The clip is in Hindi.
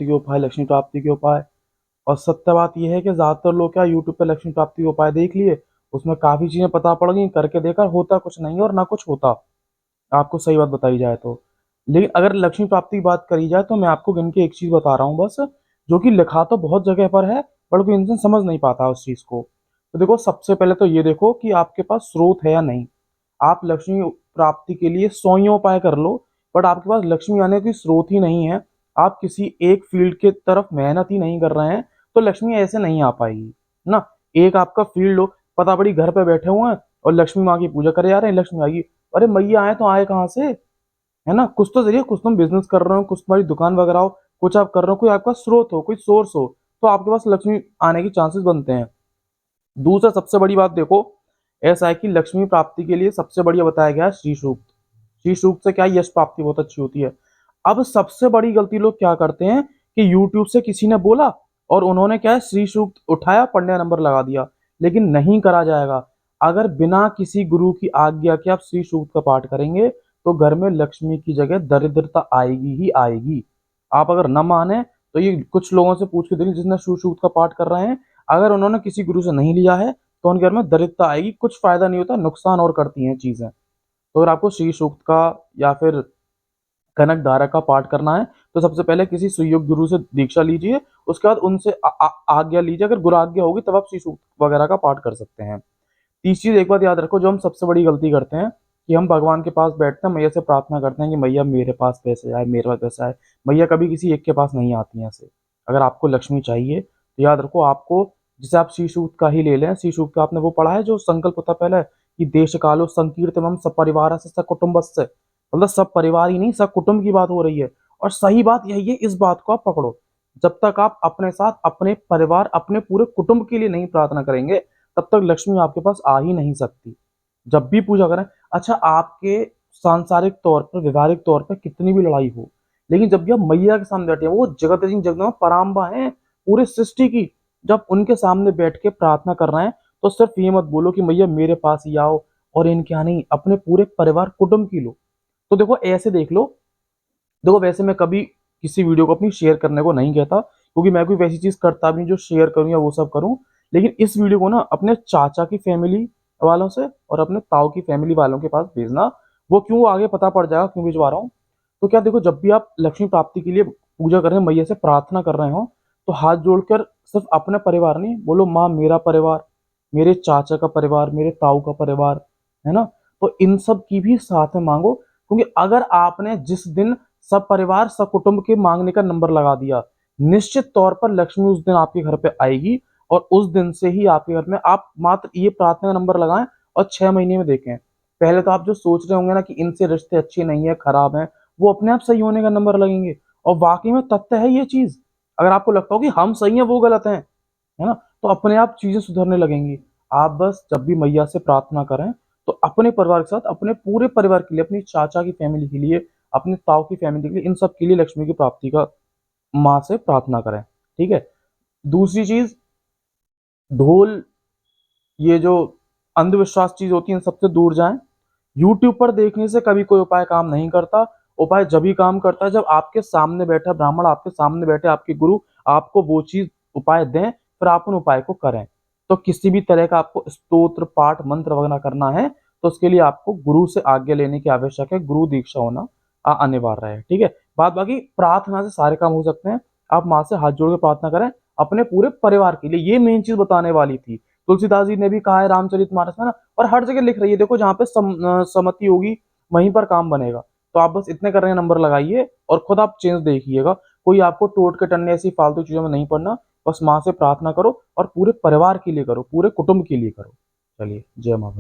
प्राप्ति के उपाय, लक्ष्मी प्राप्ति के उपाय। और सत्य बात यह है कि ज़्यादातर लोग क्या यूट्यूब पे लक्ष्मी प्राप्ति के उपाय देख लिए, उसमें काफ़ी चीज़ें पता पड़ गई, करके देखा होता कुछ नहीं है और ना कुछ होता, आपको सही बात बताई जाए तो। लेकिन अगर लक्ष्मी प्राप्ति की बात करी जाए तो मैं आपको गिन के एक चीज़ बता रहा हूँ बस, जो कि लिखा तो बहुत जगह पर है, पर कोई इंसान समझ नहीं पाता उस चीज़ को। तो देखो, सबसे पहले तो ये देखो कि आपके पास स्रोत है या नहीं। आप लक्ष्मी प्राप्ति के लिए 100 उपाय कर लो, बट आपके पास लक्ष्मी आने की स्रोत ही नहीं है, आप किसी एक फील्ड के तरफ मेहनत ही नहीं कर रहे हैं, तो लक्ष्मी ऐसे नहीं आ पाएगी ना। एक आपका फील्ड हो, पता पड़ी घर पे बैठे हुए हैं और लक्ष्मी माँ की पूजा करे जा रहे हैं, लक्ष्मी आएगी। अरे मैया आए तो आए कहाँ से, है ना। कुछ तो जरिए, कुछ तुम बिजनेस कर रहे हो, कुछ तुम्हारी दुकान वगैरह हो, कुछ आप कर रहे हो, कोई आपका स्रोत हो, कोई सोर्स हो, तो आपके पास लक्ष्मी आने के चांसेस बनते हैं। दूसरा सबसे बड़ी बात देखो, ऐसा है कि लक्ष्मी प्राप्ति के लिए सबसे बढ़िया बताया गया है श्री सूक्त। श्री सूक्त से क्या है, यश प्राप्ति बहुत अच्छी होती है। अब सबसे बड़ी गलती लोग क्या करते हैं कि यूट्यूब से किसी ने बोला और उन्होंने क्या है, श्री सूक्त उठाया, पढ़ने का नंबर लगा दिया। लेकिन नहीं करा जाएगा। अगर बिना किसी गुरु की आज्ञा के आप श्री सूक्त का पाठ करेंगे तो घर में लक्ष्मी की जगह दरिद्रता आएगी ही आएगी। आप अगर न माने तो ये कुछ लोगों से पूछ के देखिए जिसने श्री सूक्त का पाठ कर रहे हैं, अगर उन्होंने किसी गुरु से नहीं लिया है तो उनके घर में दरिद्रता आएगी, कुछ फायदा नहीं होता, नुकसान और करती हैं चीजें। तो अगर आपको श्री सूक्त का या फिर कनक धारा का पाठ करना है तो सबसे पहले किसी सुयोग्य गुरु से दीक्षा लीजिए, उसके बाद उनसे आज्ञा लीजिए। अगर गुरु आज्ञा होगी तब आप श्री सूक्त वगैरह का पाठ कर सकते हैं। तीसरी चीज एक बात याद रखो, जो हम सबसे बड़ी गलती करते हैं कि हम भगवान के पास बैठते हैं, मैया से प्रार्थना करते हैं कि मैया मेरे पास पैसे आए, मेरे पास पैसा आए। मैया कभी किसी एक के पास नहीं आती हैं ऐसे। अगर आपको लक्ष्मी चाहिए तो याद रखो, आपको जैसे आप श्री सूक्त का ही ले लें, श्री सूक्त का आपने वो पढ़ा है जो संकल्प होता पहले कि देश कालो संकीर्तनम सब परिवार से सब कुटुंबस्य, मतलब सब परिवार ही नहीं, सब कुटुंब की बात हो रही है। और सही बात यही है, इस बात को आप पकड़ो। जब तक आप अपने साथ अपने परिवार अपने पूरे कुटुंब के लिए नहीं प्रार्थना करेंगे तब तक लक्ष्मी आपके पास आ ही नहीं सकती। जब भी पूजा करें, अच्छा आपके सांसारिक तौर पर व्यवहारिक तौर पर कितनी भी लड़ाई हो, लेकिन जब भी आप मैया के सामने बैठे हैं, वो जगत जगदम्बा पराम्बा है पूरे सृष्टि की, जब उनके सामने बैठ के प्रार्थना कर रहे हैं तो सिर्फ ये मत बोलो कि मैया मेरे पास ही आओ और इनके यहाँ नहीं, अपने पूरे परिवार कुटुंब की लो। तो देखो ऐसे देख लो। देखो वैसे मैं कभी किसी वीडियो को अपनी शेयर करने को नहीं कहता, क्योंकि मैं कोई वैसी चीज करता भी नहीं जो शेयर करूं या वो सब करूं। लेकिन इस वीडियो को ना अपने चाचा की फैमिली वालों से और अपने ताऊ की फैमिली वालों के पास भेजना। वो क्यों, आगे पता पड़ जाएगा क्यों भिजवा रहा हूँ। तो क्या देखो, जब भी आप लक्ष्मी प्राप्ति के लिए पूजा कर रहे हैं, मैया से प्रार्थना कर रहे हो, तो हाथ जोड़कर सिर्फ अपने परिवार नहीं बोलो, माँ मेरा परिवार, मेरे चाचा का परिवार, मेरे ताऊ का परिवार, है ना। तो इन सब की भी साथ में मांगो, क्योंकि अगर आपने जिस दिन सब परिवार सब कुटुंब के मांगने का नंबर लगा दिया, निश्चित तौर पर लक्ष्मी उस दिन आपके घर पे आएगी। और उस दिन से ही आपके घर में आप मात्र ये प्रार्थना का नंबर लगाएं और 6 महीने में देखें। पहले तो आप जो सोच रहे होंगे ना कि इनसे रिश्ते अच्छे नहीं है, खराब है, वो अपने आप सही होने का नंबर लगेंगे। और वाकई में तथ्य है ये चीज। अगर आपको लगता हो कि हम सही हैं वो गलत हैं, है ना, तो अपने आप चीजें सुधरने लगेंगी। आप बस जब भी मैया से प्रार्थना करें तो अपने परिवार के साथ, अपने पूरे परिवार के लिए, अपनी चाचा की फैमिली के लिए, अपने ताऊ की फैमिली के लिए, इन सब के लिए लक्ष्मी की प्राप्ति का माँ से प्रार्थना करें। ठीक है। दूसरी चीज, ढोल, ये जो अंधविश्वास चीज होती है इन सबसे दूर जाएं। यूट्यूब पर देखने से कभी कोई उपाय काम नहीं करता। उपाय जब ही काम करता है जब आपके सामने बैठा ब्राह्मण, आपके सामने बैठे आपके गुरु आपको वो चीज उपाय दें, फिर आप उन उपाय को करें। तो किसी भी तरह का आपको स्तोत्र पाठ मंत्र वगैरह करना है तो उसके लिए आपको गुरु से आज्ञा लेने की आवश्यक है, गुरु दीक्षा होना अनिवार्य है। ठीक है। बात बाकी प्रार्थना से सारे काम हो सकते हैं। आप माँ से हाथ जोड़ के प्रार्थना करें अपने पूरे परिवार के लिए, ये मेन चीज बताने वाली थी। तुलसीदास जी ने भी कहा है रामचरितमानस में ना, और हर जगह लिख रही है, देखो जहाँ पे सम्मति होगी वहीं पर काम बनेगा। तो आप बस इतने करने नंबर लगाइए और खुद आप चेंज देखिएगा। कोई आपको टोट के टन्ने ऐसी फालतू चीजों में नहीं पड़ना। बस माँ से प्रार्थना करो और पूरे परिवार के लिए करो, पूरे कुटुंब के लिए करो। चलिए, जय माँ भगवती।